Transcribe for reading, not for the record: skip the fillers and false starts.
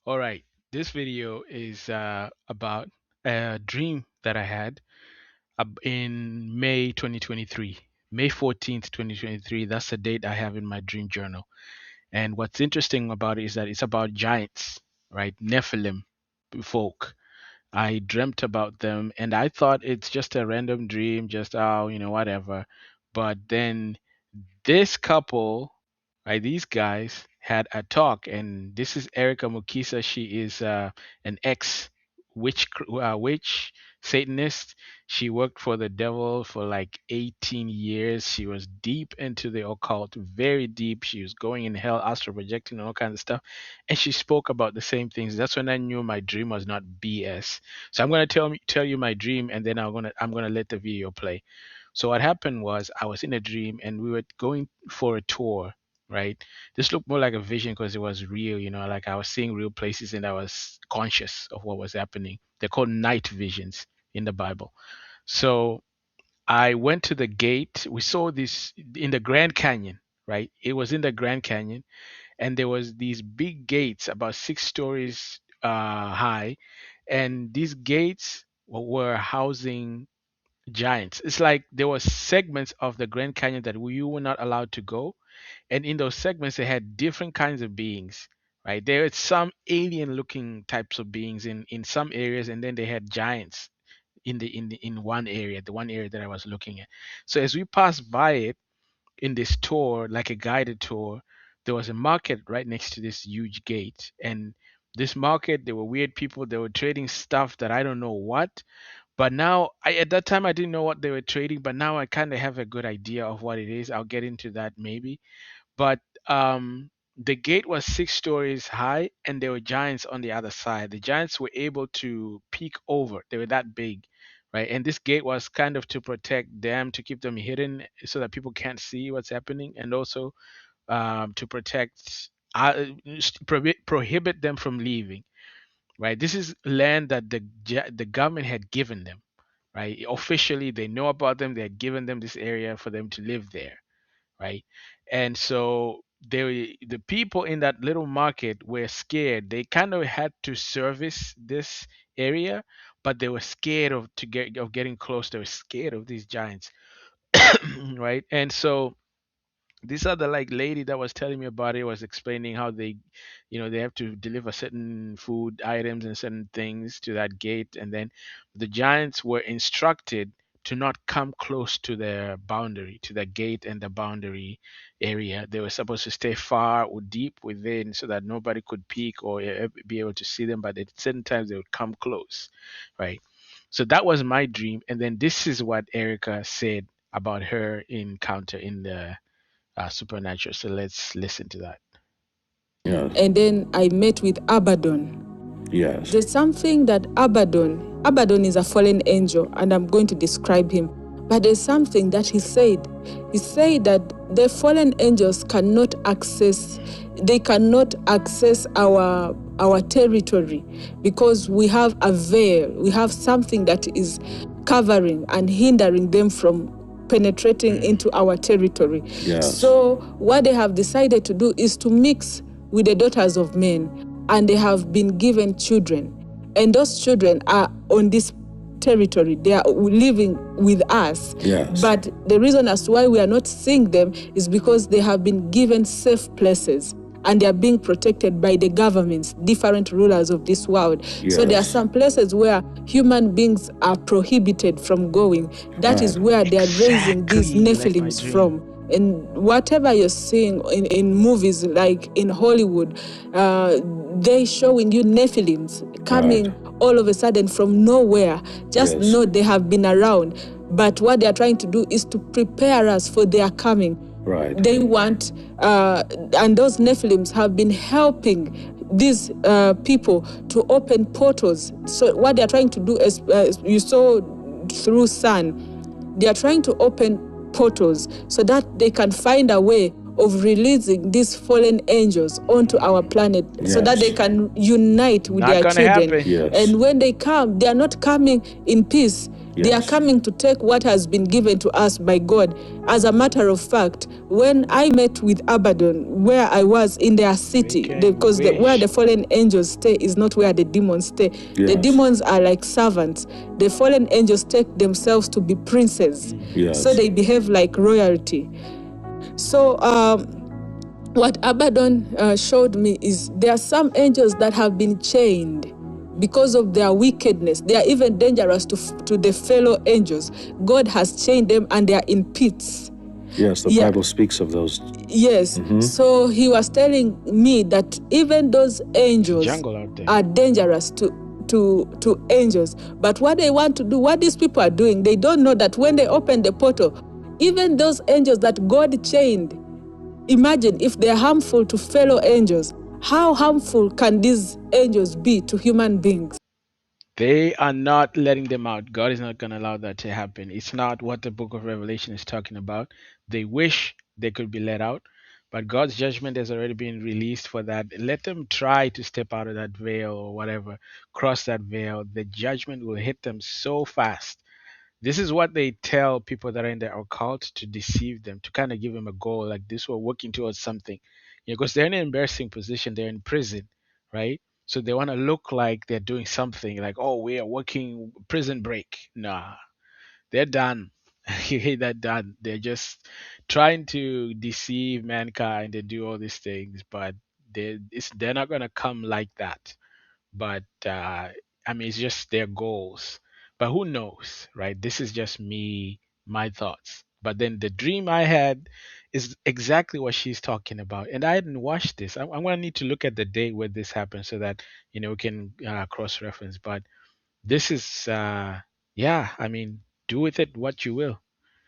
All right. This video is about a dream that I had in May 2023. May 14th, 2023. That's the date I have in my dream journal. And what's interesting about it is that it's about giants, right? Nephilim folk. I dreamt about them and I thought it's just a random dream, just, oh, whatever. But then this couple, right, these guys had a talk, and this is Erica Mukisa. She is an ex witch Satanist. She worked for the devil for like 18 years. She was deep into the occult, very deep. She was going in hell, astral projecting, and all kinds of stuff. And she spoke about the same things. That's when I knew my dream was not BS. So I'm gonna tell you my dream, and then I'm gonna let the video play. So what happened was I was in a dream and we were going for a tour, right? This looked more like a vision because it was real, like I was seeing real places and I was conscious of what was happening. They're called night visions in the Bible. So I went to the gate. We saw this in the Grand Canyon, right? It was in the Grand Canyon, and there was these big gates about 6 stories high, and these gates were housing giants. It's like there were segments of the Grand Canyon that you were not allowed to go, and in those segments they had different kinds of beings. Right, there are some alien-looking types of beings in some areas, and then they had giants in one area, the one area that I was looking at. So as we passed by it in this tour, like a guided tour, there was a market right next to this huge gate, and this market, there were weird people. They were trading stuff that I don't know what, but now, at that time I didn't know what they were trading, but now I kind of have a good idea of what it is. I'll get into that maybe. But the gate was 6 stories high, and there were giants on the other side. The giants were able to peek over. They were that big, right? And this gate was kind of to protect them, to keep them hidden, so that people can't see what's happening, and also to protect, prohibit them from leaving. Right? This is land that the government had given them, right? Officially, they know about them. They had given them this area for them to live there, right? And so the people in that little market were scared. They kind of had to service this area, but they were scared of getting close. They were scared of these giants, right? And so this other like lady that was telling me about it was explaining how they have to deliver certain food items and certain things to that gate, and then the giants were instructed to not come close to the boundary, to the gate and the boundary area. They were supposed to stay far or deep within so that nobody could peek or be able to see them, but at certain times they would come close, right? So that was my dream, and then this is what Erica said about her encounter in the supernatural. So let's listen to that. Yes. And then I met with Abaddon. Yes. There's something that Abaddon is a fallen angel, and I'm going to describe him. But there's something that he said. He said that the fallen angels cannot access our territory because we have a veil. We have something that is covering and hindering them from penetrating into our territory. Yes. So what they have decided to do is to mix with the daughters of men, and they have been given children. And those children are on this territory. They are living with us. Yes. But the reason as to why we are not seeing them is because they have been given safe places, and they are being protected by the governments, different rulers of this world. Yes. So there are some places where human beings are prohibited from going. That is where they are raising these Nephilims from. And whatever you're seeing in movies, like in Hollywood, they showing you Nephilims coming all of a sudden from nowhere. Just know they have been around. But what they are trying to do is to prepare us for their coming. Right. They want, and those Nephilims have been helping these people to open portals. So what they are trying to do is, you saw through sun, they are trying to open portals so that they can find a way of releasing these fallen angels onto our planet, so that they can unite with their children. Yes. And when they come, they are not coming in peace. They are Yes. coming to take what has been given to us by God. As a matter of fact, when I met with Abaddon, where I was in their city, because where the fallen angels stay is not where the demons stay. The Yes. demons are like servants. The fallen angels take themselves to be princes. Yes. So they behave like royalty. So what Abaddon showed me is there are some angels that have been chained because of their wickedness. They are even dangerous to the fellow angels. God has chained them and they are in pits. Yes, the Bible speaks of those. Yes. So he was telling me that even those angels are dangerous to angels. But what they want to do, what these people are doing, they don't know that when they open the portal, even those angels that God chained, imagine if they're harmful to fellow angels, how harmful can these angels be to human beings? They are not letting them out. God is not going to allow that to happen. It's not what the book of Revelation is talking about. They wish they could be let out, but God's judgment has already been released for that. Let them try to step out of that veil or whatever, cross that veil. The judgment will hit them so fast. This is what they tell people that are in the occult to deceive them, to kind of give them a goal like this. We're working towards something, because they're in an embarrassing position. They're in prison, right? So they want to look like they're doing something, like, oh, we are working prison break. Nah, they're done. They're done. They're just trying to deceive mankind and do all these things, but they're not gonna come like that. But I mean, it's just their goals. But who knows, right? This is just me, my thoughts. But then the dream I had is exactly what she's talking about, and I hadn't watched this. I'm gonna need to look at the date where this happened so that we can cross-reference. But this is, yeah. I mean, do with it what you will.